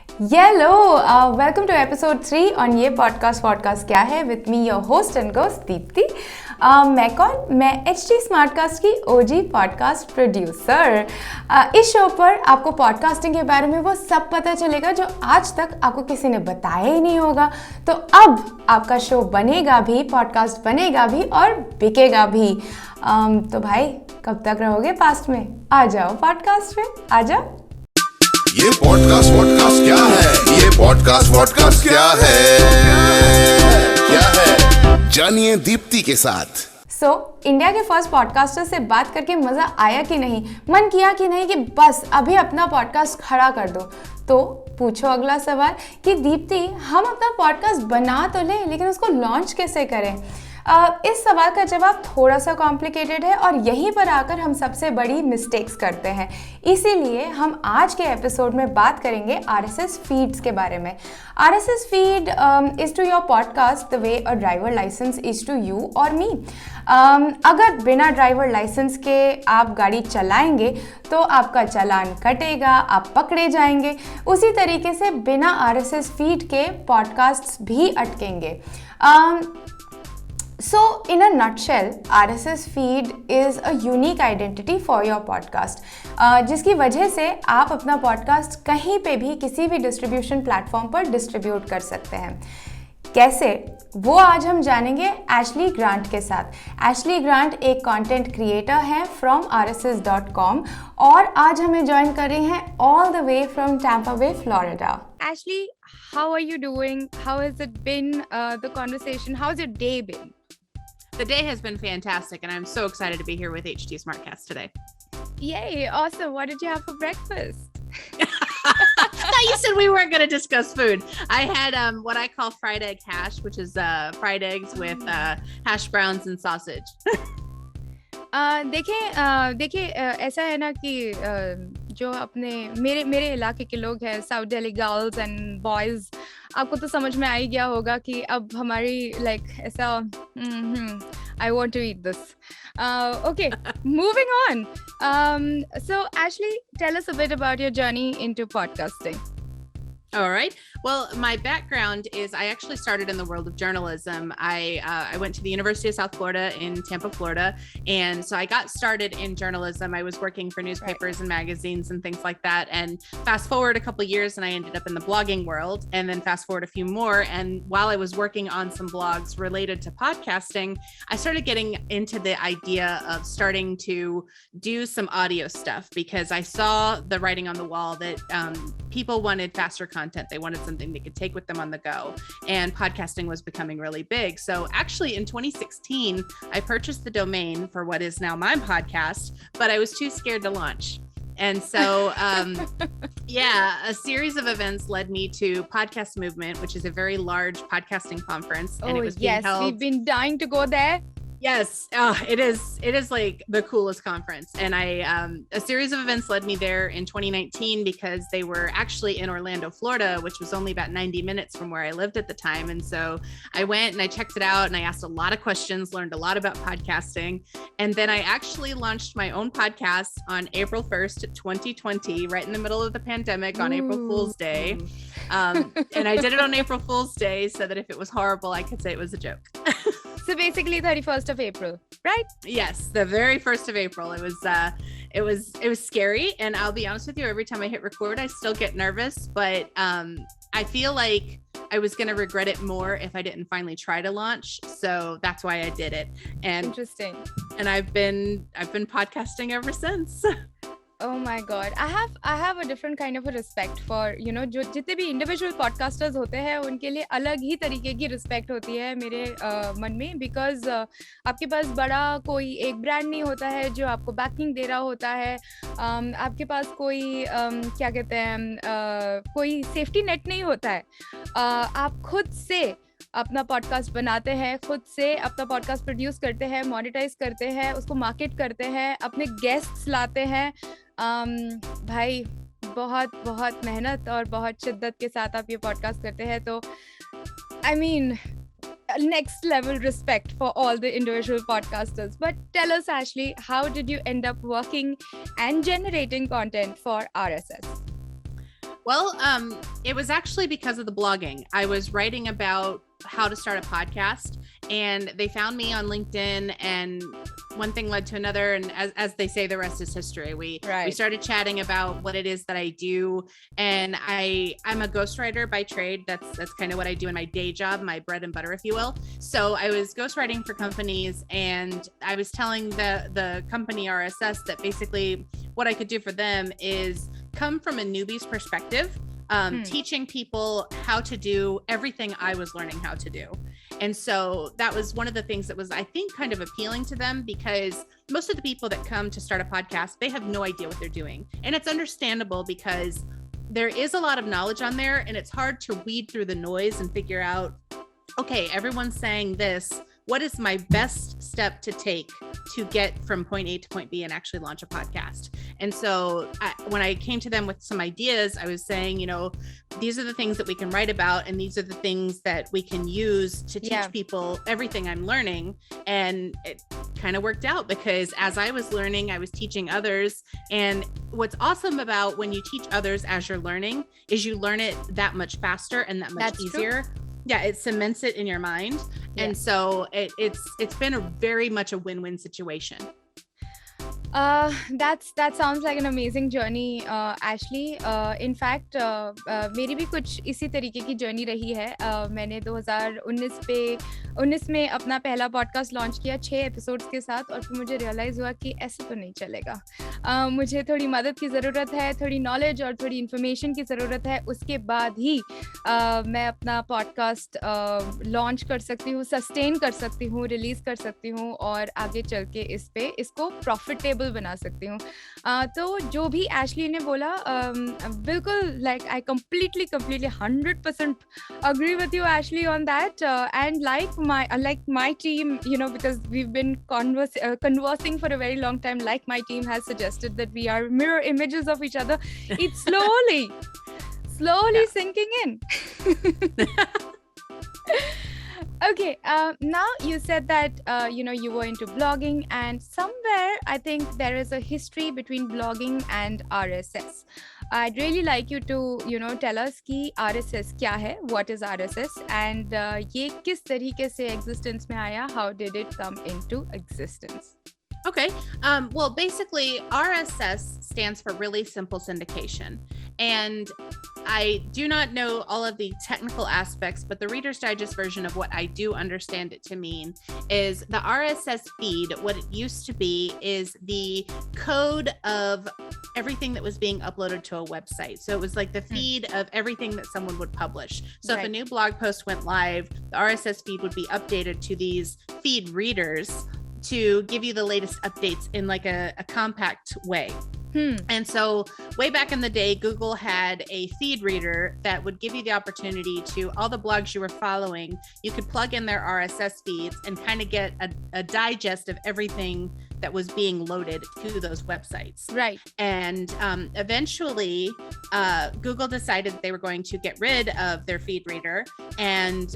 Hello, welcome to episode 3 on ये podcast क्या है with me your host and ghost Deepti. मैं कौन? मैं HT Smartcast की OG पॉडकास्ट प्रोड्यूसर। इस शो पर आपको पॉडकास्टिंग के बारे में वो सब पता चलेगा जो आज तक आपको किसी ने बताया ही नहीं होगा। तो अब आपका शो बनेगा भी, पॉडकास्ट बनेगा भी और बिकेगा भी। तो भाई कब तक रहोगे पास्ट में? आ जाओ पॉडकास्ट में, आ जाओ। ये पॉडकास्ट क्या है? ये पॉडकास्ट क्या है? जानिए दीप्ति के साथ। इंडिया के फर्स्ट पॉडकास्टर से बात करके मजा आया कि नहीं? मन किया कि नहीं कि बस अभी अपना पॉडकास्ट खड़ा कर दो? तो पूछो अगला सवाल कि दीप्ति, हम अपना पॉडकास्ट बना तो लें, लेकिन उसको लॉन्च कैसे करें? इस सवाल का जवाब थोड़ा सा कॉम्प्लिकेटेड है और यहीं पर आकर हम सबसे बड़ी मिस्टेक्स करते हैं। इसीलिए हम आज के एपिसोड में बात करेंगे RSS फीड्स के बारे में। RSS feed is to your podcast the way a driver license is to you और मी। अगर बिना ड्राइवर लाइसेंस के आप गाड़ी चलाएंगे तो आपका चालान कटेगा, आप पकड़े जाएंगे। उसी तरीके से बिना RSS फीड के पॉडकास्ट्स भी अटकेंगे। So, in a nutshell, RSS feed is a unique identity for your podcast, जिसकी वजह से आप अपना पॉडकास्ट कहीं पे भी किसी भी डिस्ट्रीब्यूशन प्लेटफॉर्म पर डिस्ट्रीब्यूट कर सकते हैं। कैसे? वो आज हम जानेंगे एशली ग्रांट के साथ। एशली ग्रांट एक कंटेंट क्रिएटर है फ्रॉम rss.com और आज हमें ज्वाइन कर रही हैं all the way from Tampa Bay, Florida. Ashley, how are you doing? How has it been, the conversation? How's your day been? The day has been fantastic, and I'm so excited to be here with HT Smartcast today. Yay, awesome. What did you have for breakfast? I thought you said we weren't going to discuss food. I had what I call fried egg hash, which is fried eggs with hash browns and sausage. देखिए ऐसा है ना कि जो अपने मेरे इलाके के लोग हैं, south Delhi girls and boys, आपको तो समझ में आ ही गया होगा कि अब हमारी ऐसा I want to eat this. Okay, moving on. So Ashley, tell us a bit about your journey into podcasting. All right. Well, my background is I actually started in the world of journalism. I went to the University of South Florida in Tampa, Florida. And so I got started in journalism. I was working for newspapers and magazines and things like that. And fast forward a couple of years and I ended up in the blogging world. And then fast forward a few more. And while I was working on some blogs related to podcasting, I started getting into the idea of starting to do some audio stuff because I saw the writing on the wall that people wanted faster content. They wanted something they could take with them on the go. And podcasting was becoming really big. So actually in 2016, I purchased the domain for what is now my podcast, but I was too scared to launch. And so, a series of events led me to Podcast Movement, which is a very large podcasting conference. And it was being held. We've been dying to go there. Yes, it is like the coolest conference. And a series of events led me there in 2019 because they were actually in Orlando, Florida, which was only about 90 minutes from where I lived at the time. And so I went and I checked it out and I asked a lot of questions, learned a lot about podcasting. And then I actually launched my own podcast on April 1st, 2020, right in the middle of the pandemic on April Fool's Day. And I did it on April Fool's Day so that if it was horrible, I could say it was a joke. So basically 31st of April, right? Yes, the very 1st of April. It was scary, and I'll be honest with you, every time I hit record, I still get nervous, but I feel like I was going to regret it more if I didn't finally try to launch. So that's why I did it. And interesting. And I've been podcasting ever since. Oh my God, I have a different kind of a respect for, जो जितने भी individual podcasters होते हैं उनके लिए अलग ही तरीके की रिस्पेक्ट होती है मेरे मन में, बिकॉज आपके पास बड़ा कोई एक ब्रांड नहीं होता है जो आपको बैकिंग दे रहा होता है। आपके पास कोई क्या कहते हैं, कोई सेफ्टी नेट नहीं होता है। आप खुद से अपना पॉडकास्ट बनाते हैं, खुद से अपना पॉडकास्ट प्रोड्यूस करते हैं, मोनेटाइज करते हैं, उसको मार्केट करते हैं, अपने गेस्ट्स लाते हैं। भाई बहुत बहुत मेहनत और बहुत शिद्दत के साथ आप ये पॉडकास्ट करते हैं, तो I mean next level respect for all the individual podcasters. But tell us, Ashley, how did you end up working and generating content for RSS? Well, it was actually because of the blogging. I was writing about how to start a podcast, and they found me on LinkedIn, and one thing led to another. And as they say, the rest is history. We started chatting about what it is that I do. And I'm a ghostwriter by trade. That's kind of what I do in my day job, my bread and butter, if you will. So I was ghostwriting for companies, and I was telling the company RSS that basically what I could do for them is come from a newbie's perspective, teaching people how to do everything I was learning how to do. And so that was one of the things that was, I think, kind of appealing to them, because most of the people that come to start a podcast, they have no idea what they're doing. And it's understandable, because there is a lot of knowledge on there, and it's hard to weed through the noise and figure out, okay, everyone's saying this. What is my best step to take to get from point A to point B and actually launch a podcast? And so when I came to them with some ideas, I was saying, these are the things that we can write about, and these are the things that we can use to teach people everything I'm learning. And it kind of worked out, because as I was learning, I was teaching others. And what's awesome about when you teach others as you're learning is you learn it that much faster and that much easier. True. Yeah, it cements it in your mind. Yeah. And so it's been a very much a win-win situation. That sounds like an amazing journey, Ashley. In fact, मेरी भी कुछ इसी तरीके की journey रही है. मैंने 2019 में अपना पहला पॉडकास्ट लॉन्च किया 6 एपिसोड्स के साथ, और फिर मुझे रियलाइज हुआ कि ऐसे तो नहीं चलेगा. मुझे थोड़ी मदद की ज़रूरत है, थोड़ी नॉलेज और थोड़ी इन्फॉर्मेशन की ज़रूरत है. उसके बाद ही मैं अपना पॉडकास्ट लॉन्च कर सकती हूँ, सस्टेन कर सकती हूँ, रिलीज़ कर सकती हूँ, और आगे चल के इसको प्रॉफिटेबल बना सकती हूँ. तो जो भी एशली ने बोला, बिल्कुल, like I completely 100% agree with you, Ashley, on that. And like my team, because we've been conversing for a very long time, like my team has suggested that we are mirror images of each other. It's slowly sinking in. Okay, now you said that, you were into blogging, and somewhere I think there is a history between blogging and RSS. I'd really like you to, tell us कि RSS क्या है, what is RSS, and ये किस तरीके से existence में आया, how did it come into existence? Okay. Well, basically, RSS stands for really simple syndication. And I do not know all of the technical aspects, but the Reader's Digest version of what I do understand it to mean is the RSS feed. What it used to be is the code of everything that was being uploaded to a website. So it was like the feed of everything that someone would publish. So if a new blog post went live, the RSS feed would be updated to these feed readers to give you the latest updates in like a compact way. And so way back in the day, Google had a feed reader that would give you the opportunity to all the blogs you were following. You could plug in their RSS feeds and kind of get a digest of everything that was being loaded to those websites. Right. And eventually, Google decided they were going to get rid of their feed reader, and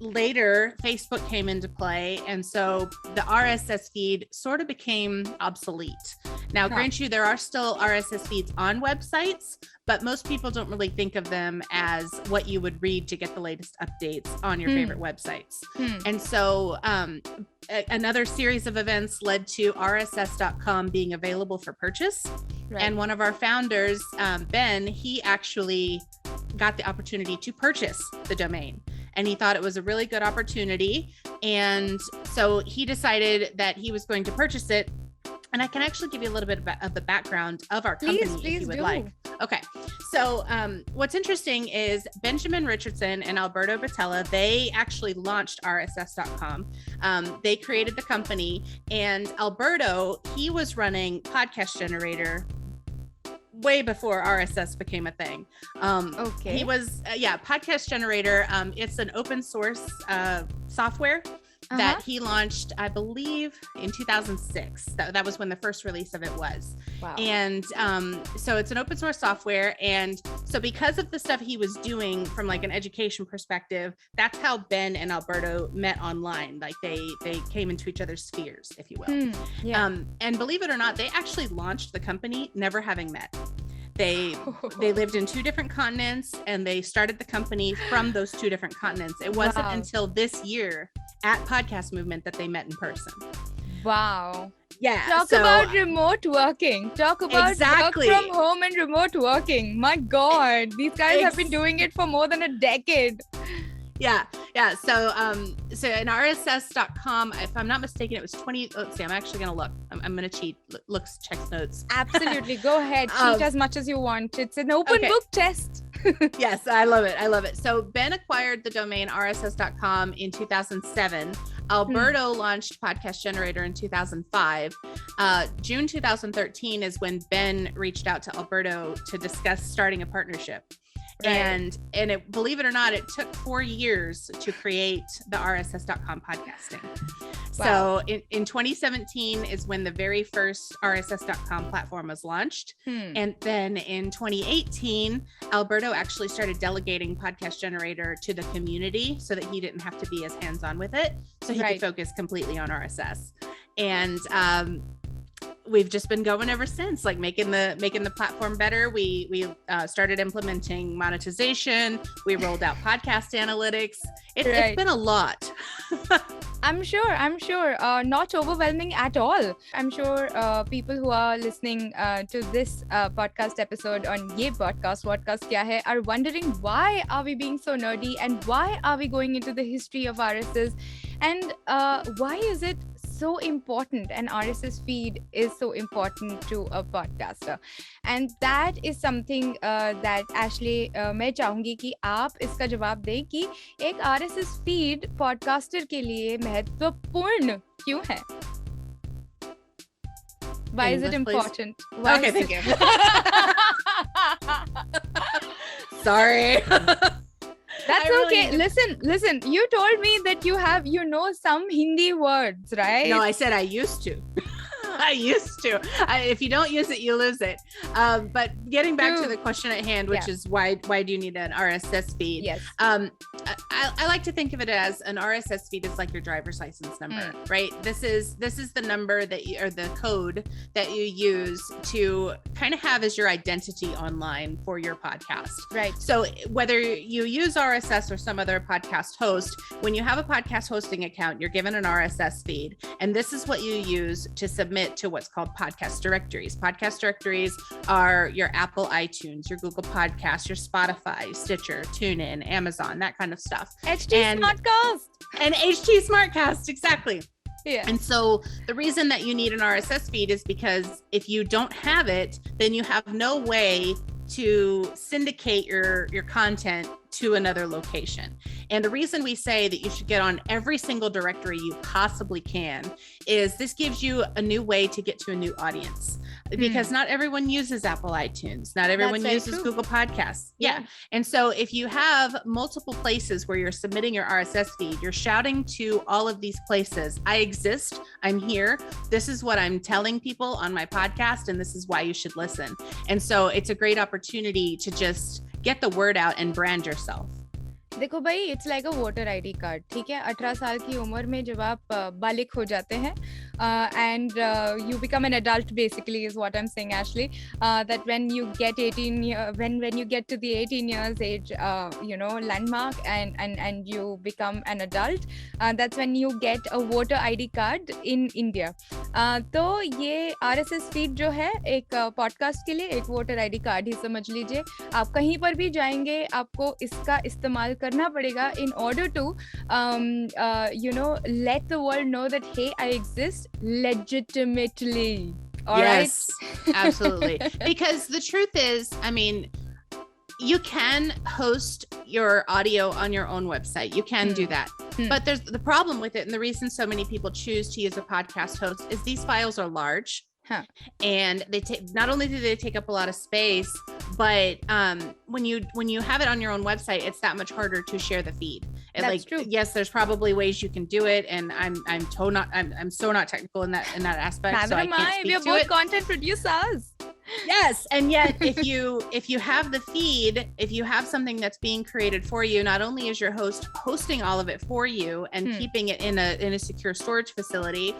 later Facebook came into play, and so the RSS feed sort of became obsolete. Now, grant you, there are still RSS feeds on websites, but most people don't really think of them as what you would read to get the latest updates on your favorite websites. And so another series of events led to RSS.com being available for purchase. Right. And one of our founders, Ben, he actually got the opportunity to purchase the domain. And he thought it was a really good opportunity. And so he decided that he was going to purchase it. And I can actually give you a little bit of the background of our company if you would like. Okay. So what's interesting is Benjamin Richardson and Alberto Batella, they actually launched RSS.com. They created the company, and Alberto, he was running Podcast Generator way before RSS became a thing. He was, Podcast Generator. It's an open source software that he launched, I believe, in 2006. That was when the first release of it was. Wow. And so it's an open source software. And so because of the stuff he was doing from like an education perspective, that's how Ben and Alberto met online. Like they came into each other's spheres, if you will. And believe it or not, they actually launched the company never having met. They lived in 2 different continents, and they started the company from those 2 different continents. It wasn't until this year at Podcast Movement that they met in person. Wow. Yeah. Talk about remote working. Talk about exactly. work from home and remote working. My God, these guys have been doing it for more than a decade. Yeah. So in RSS.com, if I'm not mistaken, it was 20. Let's see, I'm actually going to look. I'm going to cheat. Looks, checks notes. Absolutely. Go ahead. Cheat as much as you want. It's an open book test. Yes, I love it. So Ben acquired the domain RSS.com in 2007. Alberto launched Podcast Generator in 2005. June 2013 is when Ben reached out to Alberto to discuss starting a partnership. Right. And it, believe it or not, it took 4 years to create the RSS.com podcasting. Wow. So in 2017 is when the very first RSS.com platform was launched. And then in 2018, Alberto actually started delegating Podcast Generator to the community so that he didn't have to be as hands-on with it. So he could focus completely on RSS. And we've just been going ever since, like making the platform better. We started implementing monetization. We rolled out podcast analytics. It's been a lot. I'm sure not overwhelming at all. I'm sure people who are listening to this podcast episode on Ye Podcast Kya Hai are wondering, why are we being so nerdy, and why are we going into the history of RSS, and why is it so important, and RSS feed is so important to a podcaster. And that is something that Ashley, मैं चाहूंगी कि आप इसका जवाब दें कि एक RSS feed podcaster के लिए महत्वपूर्ण क्यों है? Why is it important? Okay, thank you. Sorry. That's okay. Listen. You told me that you know some Hindi words, right? No, I said I used to. If you don't use it, you lose it. But getting back to the question at hand, which is why do you need an RSS feed? Yes. I like to think of it as an RSS feed is like your driver's license number, right? This is the number that you, or the code that you use to kind of have as your identity online for your podcast. Right. So whether you use RSS or some other podcast host, when you have a podcast hosting account, you're given an RSS feed, and this is what you use to submit to what's called podcast directories. Podcast directories are your Apple iTunes, your Google Podcasts, your Spotify, Stitcher, TuneIn, Amazon, that kind of stuff. Smartcast. And HT Smartcast, exactly. Yeah. And so the reason that you need an RSS feed is because if you don't have it, then you have no way to syndicate your content to another location. And the reason we say that you should get on every single directory you possibly can is this gives you a new way to get to a new audience, because not everyone uses Apple iTunes. Not everyone uses Google Podcasts. Yeah. And so if you have multiple places where you're submitting your RSS feed, you're shouting to all of these places, I exist, I'm here, this is what I'm telling people on my podcast, and this is why you should listen. And so it's a great opportunity to just get the word out and brand yourself. देखो भाई, it's like a voter ID card. ठीक है, 18 साल की उम्र में जब आप बालिग हो जाते हैं and you become an adult, basically is what I'm saying, Ashley, that when you get 18 when you get to the 18 years age landmark and you become an adult, that's when you get a voter ID card in India. तो ये RSS feed जो है एक podcast के लिए एक voter ID card ही समझ लीजिए. आप कहीं पर भी जाएंगे, आपको इसका इस्तेमाल करना पड़ेगा in order to let the world know that hey, I exist legitimately. All yes, right? Absolutely. Because the truth is, I mean, you can host your audio on your own website. You can do that. But there's the problem with it, and the reason so many people choose to use a podcast host is these files are large. And they take, not only do they take up a lot of space, but when you have it on your own website, it's that much harder to share the feed. That's true. Yes, there's probably ways you can do it, and I'm so not technical in that aspect. Neither so am I can't speak We're to both it. content producers. Yes, and yet if you have the feed, if you have something that's being created for you, not only is your host hosting all of it for you and keeping it in a secure storage facility,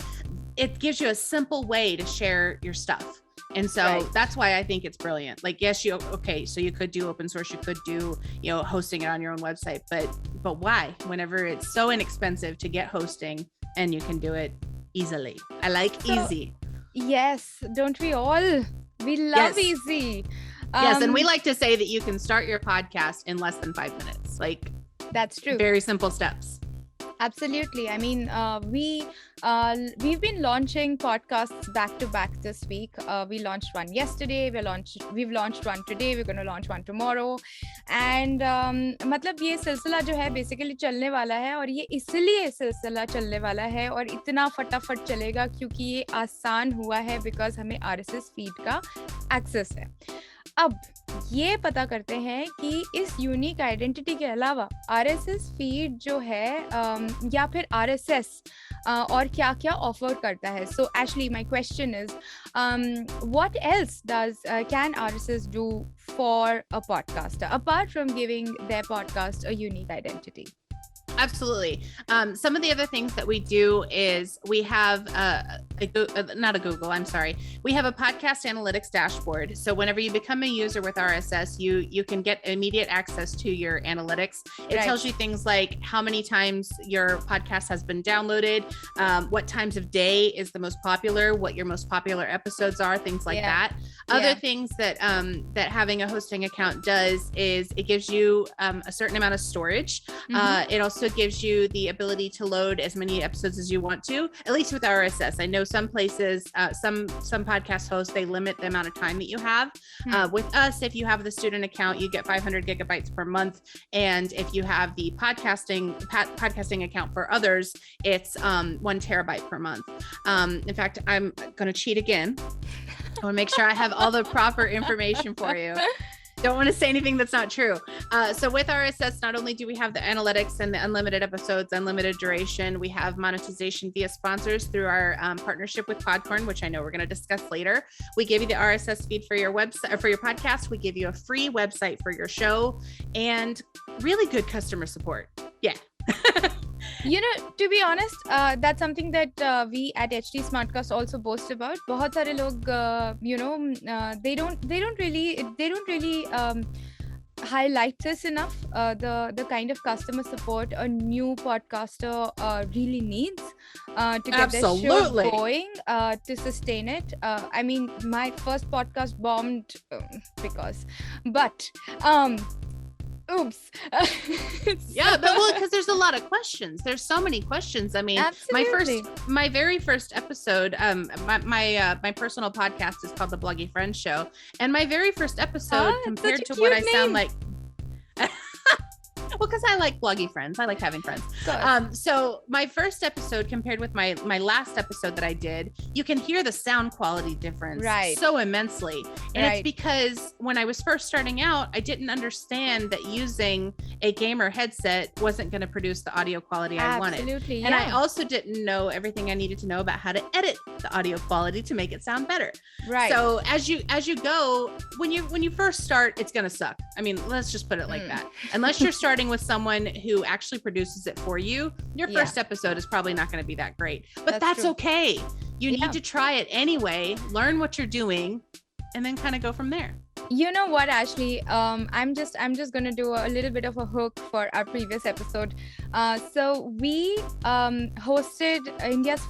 it gives you a simple way to share your stuff. And so that's why I think it's brilliant. Like, yes, so you could do open source, you could do, hosting it on your own website, but why? Whenever it's so inexpensive to get hosting and you can do it easily. I like easy. Yes, don't we all? We love easy. Yes, and we like to say that you can start your podcast in less than 5 minutes. Like, that's true. Very simple steps. Absolutely. I mean, we've been launching podcasts back to back this week. We launched one yesterday. We've launched one today. We're going to launch one tomorrow. And मतलब ये सिलसिला जो है basically चलने वाला है, और ये इसलिए सिलसिला चलने वाला है और इतना फटाफट चलेगा क्योंकि ये आसान हुआ है because हमें RSS feed का access है. अब ये पता करते हैं कि इस यूनिक आइडेंटिटी के अलावा RSS फीड जो है या फिर RSS और क्या क्या ऑफर करता है. So actually my question is what else does can RSS do for a podcaster apart from giving their podcast a unique identity? Absolutely. Some of the other things that we do is we have we have a podcast analytics dashboard. So whenever you become a user with RSS, you can get immediate access to your analytics. It tells you things like how many times your podcast has been downloaded, what times of day is the most popular, what your most popular episodes are, things like that. Other things that that having a hosting account does is it gives you a certain amount of storage. It also gives you the ability to load as many episodes as you want to, at least with RSS. I know some places, some podcast hosts, they limit the amount of time that you have. With us, if you have the student account, you get 500 gigabytes per month. And if you have the podcasting account for others, it's 1 terabyte per month. In fact, I'm going to cheat again. I want to make sure I have all the proper information for you. Don't want to say anything that's not true. So with RSS, not only do we have the analytics and the unlimited episodes, unlimited duration, we have monetization via sponsors through our partnership with Podcorn, which I know we're going to discuss later. We give you the RSS feed for your website, for your podcast. We give you a free website for your show and really good customer support. Yeah. You know, to be honest, that's something that we at HT Smartcast also boast about. बहुत सारे लोग, you know, they don't really highlight this enough. The kind of customer support a new podcaster really needs to get their show going, to sustain it. I mean, my first podcast bombed but oops. Yeah, but because there's a lot of questions. There's so many questions. I mean, my very first episode, my personal podcast is called The Bloggy Friends Show, and my very first episode compared to what I sound like. Well, because I like bloggy friends. I like having friends. So my first episode compared with my last episode that I did, you can hear the sound quality difference so immensely. And it's because when I was first starting out, I didn't understand that using a gamer headset wasn't going to produce the audio quality I wanted. And I also didn't know everything I needed to know about how to edit the audio quality to make it sound better. So as you go, when you first start, it's going to suck. I mean, let's just put it like that. Unless you're starting with someone who actually produces it for you, your first episode is probably not going to be that great, but that's okay. You need to try it anyway, learn what you're doing, and then kind of go from there. You know what, Ashley? I'm just going to do a little bit of a hook for our previous episode. So we hosted India's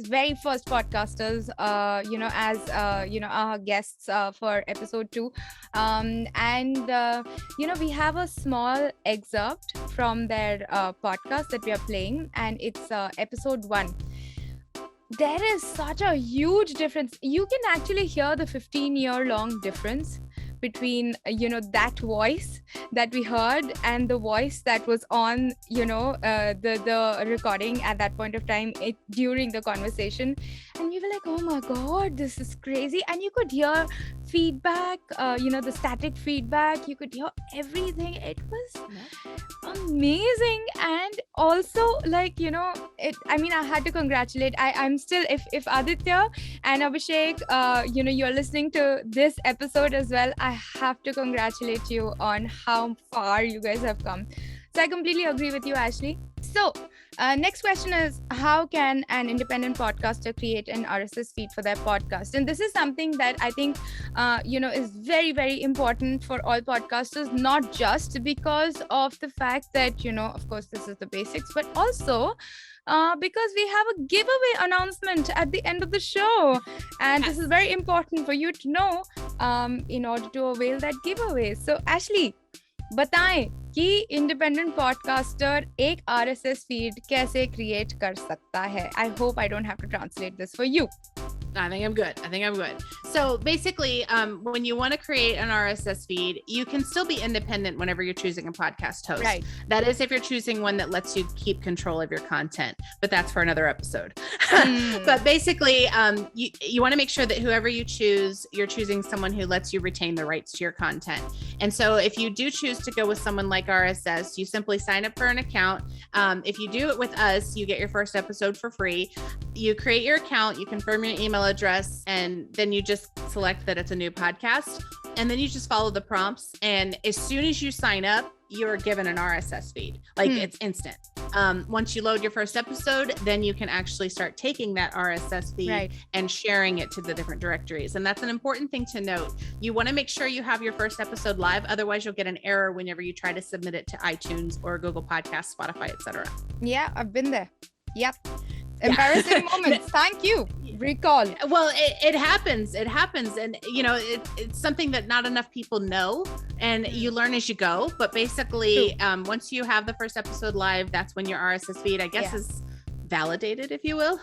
very first podcasters, our guests for episode 2. We have a small excerpt from their podcast that we are playing, and it's episode 1. There is such a huge difference. You can actually hear the 15-year-long difference between, that voice that we heard and the voice that was on, the recording at that point of time during the conversation. And we were like, oh my God, this is crazy. And you could hear feedback, the static feedback. You could hear everything. It was amazing. And also, I had to congratulate. I'm still, if Aditya and Abhishek, you're listening to this episode as well, I have to congratulate you on how far you guys have come. So I completely agree with you, Ashley. So Next question is, how can an independent podcaster create an RSS feed for their podcast? And this is something that I think, is very, very important for all podcasters, not just because of the fact that, of course, this is the basics, but also because we have a giveaway announcement at the end of the show. And this is very important for you to know in order to avail that giveaway. So, Ashley, बताएं कि independent podcaster एक RSS feed कैसे create कर सकता है. I hope I don't have to translate this for you. I think I'm good. So basically, when you want to create an RSS feed, you can still be independent whenever you're choosing a podcast host. Right. That is if you're choosing one that lets you keep control of your content, but that's for another episode. But basically, you want to make sure that whoever you choose, you're choosing someone who lets you retain the rights to your content. And so if you do choose to go with someone like RSS, you simply sign up for an account. If you do it with us, you get your first episode for free. You create your account, you confirm your email address, and then you just select that it's a new podcast, and then you just follow the prompts, and as soon as you sign up, you're given an RSS feed. Like it's instant. Once you load your first episode, then you can actually start taking that RSS feed and sharing it to the different directories. And that's an important thing to note. You want to make sure you have your first episode live. Otherwise, you'll get an error whenever you try to submit it to iTunes or Google Podcasts, Spotify, etc. Yeah, I've been there. Yep. Embarrassing moments. Thank you. Recall. Well, it happens. And it's something that not enough people know, and you learn as you go. But basically, once you have the first episode live, that's when your RSS feed, I guess, is validated, if you will.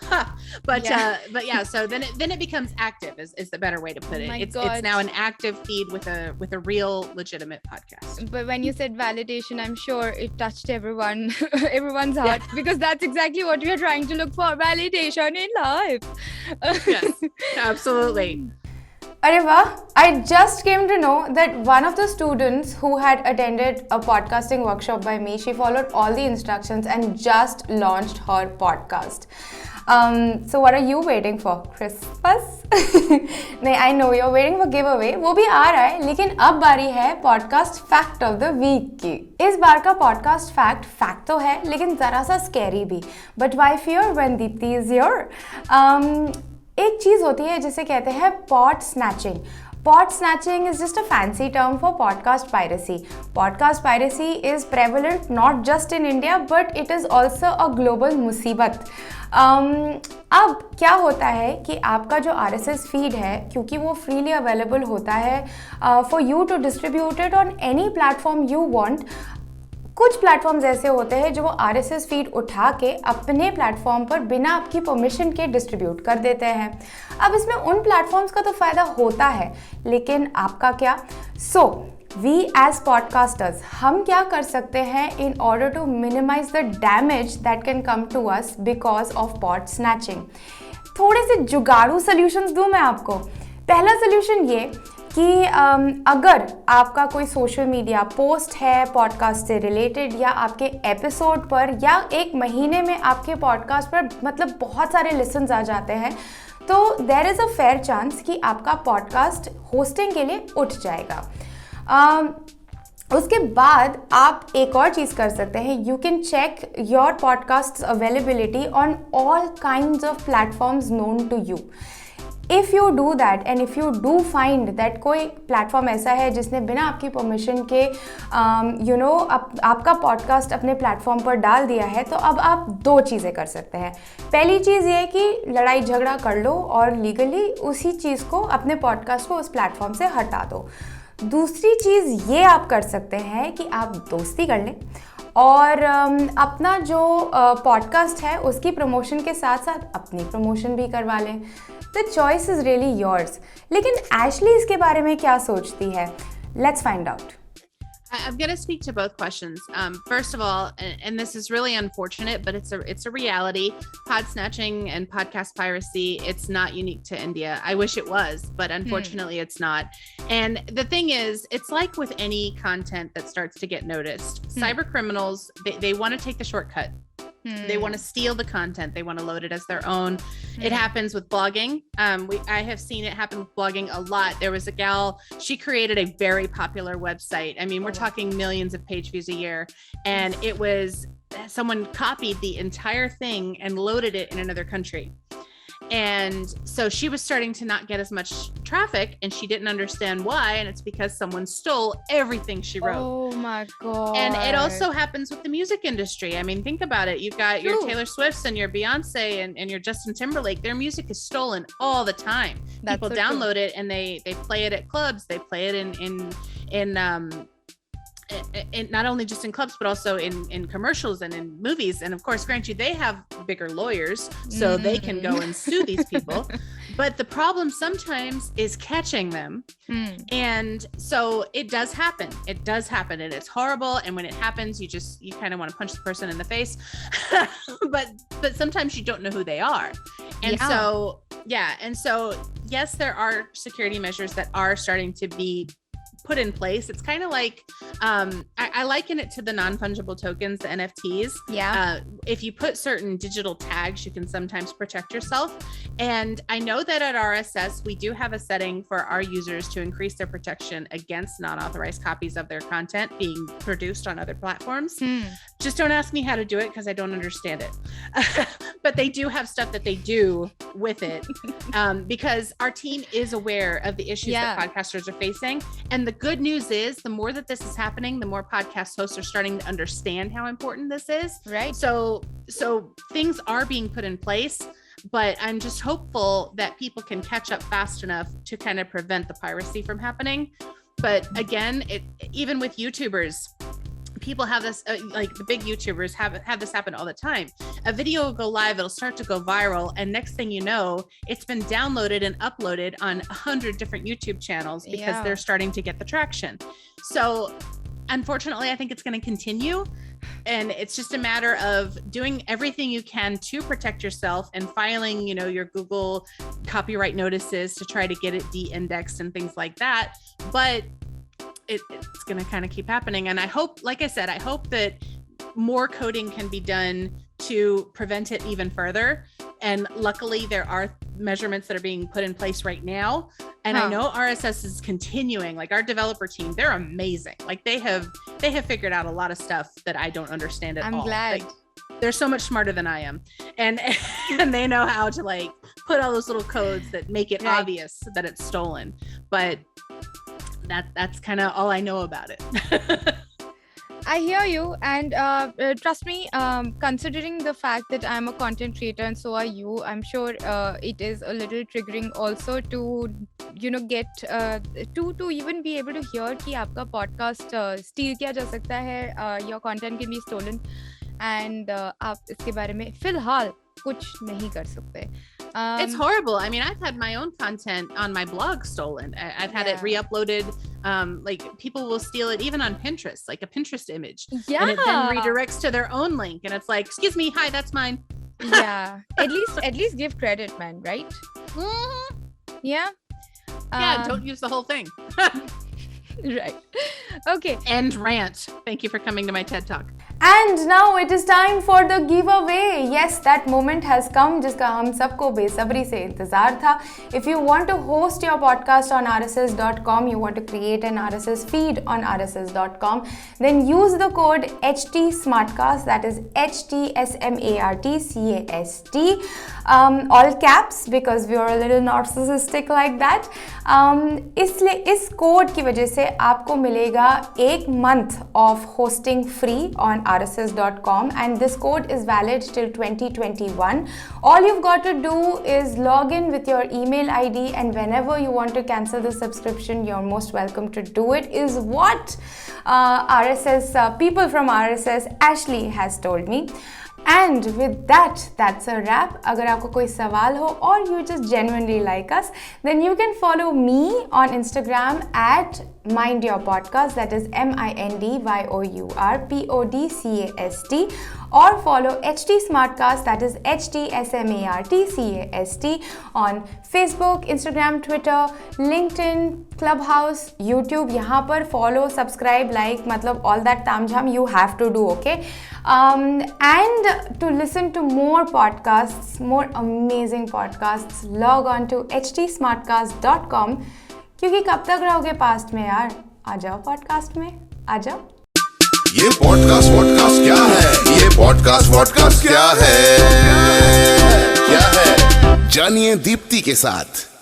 But yeah, so then it becomes active is the better way to put it. It's now an active feed with a real legitimate podcast. But when you said validation, I'm sure it touched everyone's heart, because that's exactly what we are trying to look for, validation in life. Yes, absolutely. Areva, I just came to know that one of the students who had attended a podcasting workshop by me, she followed all the instructions and just launched her podcast. So what are you waiting for? Christmas? नहीं, I know you're waiting for giveaway. वो भी आ रहा है, लेकिन अब बारी है podcast fact of the week की. इस बार का podcast fact तो है, लेकिन जरा सा scary भी. But why fear when Deepti is here? एक चीज़ होती है जिसे कहते हैं pod snatching. Pod snatching is just a fancy term for podcast piracy. Podcast piracy is prevalent not just in India, but it is also a global मुसीबत. अब क्या होता है कि आपका जो RSS feed है, क्योंकि वो freely available होता है for you to distribute it on any platform you want. कुछ प्लेटफॉर्म्स ऐसे होते हैं जो वो RSS फीड उठा के अपने प्लेटफॉर्म पर बिना आपकी परमिशन के डिस्ट्रीब्यूट कर देते हैं. अब इसमें उन प्लेटफॉर्म्स का तो फ़ायदा होता है, लेकिन आपका क्या? सो वी एज पॉडकास्टर्स हम क्या कर सकते हैं in order to minimize the damage that can come to us because of pod snatching. थोड़े से जुगाड़ू सोल्यूशंस दूं मैं आपको. पहला सोल्यूशन ये कि अगर आपका कोई सोशल मीडिया पोस्ट है पॉडकास्ट से रिलेटेड, या आपके एपिसोड पर या एक महीने में आपके पॉडकास्ट पर मतलब बहुत सारे लिसन्स आ जाते हैं, तो there is a fair chance कि आपका पॉडकास्ट होस्टिंग के लिए उठ जाएगा. उसके बाद आप एक और चीज़ कर सकते हैं. You can check your podcast availability on all kinds of platforms known to you. If you do that and if you do find that कोई प्लेटफॉर्म ऐसा है जिसने बिना आपकी परमिशन के आपका पॉडकास्ट अपने प्लेटफॉर्म पर डाल दिया है, तो अब आप दो चीज़ें कर सकते हैं. पहली चीज़ ये है कि लड़ाई झगड़ा कर लो और लीगली उसी चीज़ को, अपने पॉडकास्ट को उस प्लेटफॉर्म से हटा दो. दूसरी चीज़ ये आप कर सकते हैं कि आप दोस्ती कर लें और अपना जो पॉडकास्ट है उसकी प्रमोशन के साथ साथ अपनी प्रमोशन भी करवा लें. The choice is really yours. लेकिन एशली इसके बारे में क्या सोचती है? Let's find out. I'm going to speak to both questions. First of all, and this is really unfortunate, but it's a reality. Pod snatching and podcast piracy, it's not unique to India. I wish it was, but unfortunately it's not. And the thing is, it's like with any content that starts to get noticed. Cyber criminals, they want to take the shortcut. They want to steal the content. They want to load it as their own. It happens with blogging. I have seen it happen with blogging a lot. There was a gal, she created a very popular website. I mean, we're talking millions of page views a year. And it was, someone copied the entire thing and loaded it in another country. And so she was starting to not get as much traffic, and she didn't understand why. And it's because someone stole everything she wrote. Oh my God. And it also happens with the music industry. I mean, think about it. You've got your Taylor Swifts and your Beyonce and your Justin Timberlake. Their music is stolen all the time. People download it and they play it at clubs. They play it in not only just in clubs, but also in commercials and in movies. And of course, grant you, they have bigger lawyers, so they can go and sue these people. But the problem sometimes is catching them. And so it does happen. It does happen. And it's horrible. And when it happens, you kind of want to punch the person in the face. but sometimes you don't know who they are. And so yes, there are security measures that are starting to be put in place. It's kind of like, I liken it to the non-fungible tokens, the NFTs. If you put certain digital tags, you can sometimes protect yourself. And I know that at RSS, we do have a setting for our users to increase their protection against non-authorized copies of their content being produced on other platforms. Just don't ask me how to do it because I don't understand it. But they do have stuff that they do with it, because our team is aware of the issues that podcasters are facing. And the good news is, the more that this is happening, the more podcast hosts are starting to understand how important this is. Right. So things are being put in place, but I'm just hopeful that people can catch up fast enough to kind of prevent the piracy from happening. But again, even with YouTubers, people have this, like the big YouTubers have this happen all the time. A video will go live, it'll start to go viral, and next thing you know, it's been downloaded and uploaded on 100 different YouTube channels because they're starting to get the traction. So unfortunately, I think it's going to continue. And it's just a matter of doing everything you can to protect yourself and filing, your Google copyright notices to try to get it de-indexed and things like that. But it's going to kind of keep happening. And I hope, like I said, I hope that more coding can be done to prevent it even further. And luckily there are measurements that are being put in place right now. And I know RSS is continuing, like our developer team, they're amazing. Like they have figured out a lot of stuff that I don't understand at all. I'm glad. Like, they're so much smarter than I am. And they know how to like put all those little codes that make it obvious that it's stolen. But that's kind of all I know about it. I hear you, and trust me, considering the fact that I'm a content creator and so are you, I'm sure it is a little triggering also to get to even be able to hear कि आपका podcast steal किया जा सकता है, your content can be stolen, and आप इसके बारे में फिलहाल कुछ नहीं कर सकते. It's horrible. I mean, I've had my own content on my blog stolen. I've had it re-uploaded. Like people will steal it even on Pinterest, like a Pinterest image. And it then redirects to their own link. And it's like, excuse me, hi, that's mine. At least give credit, man, right? Mm-hmm. Yeah. Don't use the whole thing. Right. Okay. End rant. Thank you for coming to my TED Talk. And now it is time for the giveaway. Yes, that moment has come जिसका हम सबको बेसब्री से इंतजार था. If you want to host your podcast on rss.com, you want to create an RSS feed on rss.com, then use the code HTSmartcast, that is HTSMARTCAST, all caps because we are a little narcissistic like that. इसलिए इस code की वजह से आपको मिलेगा 1 month of hosting free on rss.com, and this code is valid till 2021. All you've got to do is log in with your email ID, and whenever you want to cancel the subscription, you're most welcome to do it, is what people from RSS, Ashley, has told me. And with that, that's a wrap. अगर आपको कोई सवाल हो or you just genuinely like us, then you can follow me on Instagram at Mind Your Podcast, that is MindYourPodcast. or follow HT Smartcast, that is HTSMARTCAST on Facebook, Instagram, Twitter, LinkedIn, Clubhouse, YouTube. यहाँ पर follow, subscribe, like, मतलब all that तामझाम you have to do, okay? And to listen to more podcasts, more amazing podcasts, log on to htsmartcast.com. क्योंकि कब तक रहोगे past में यार, आ जाओ पॉडकास्ट में, आ जाओ। ये पॉडकास्ट क्या है? ये पॉडकास्ट क्या है? जानिए दीप्ति के साथ।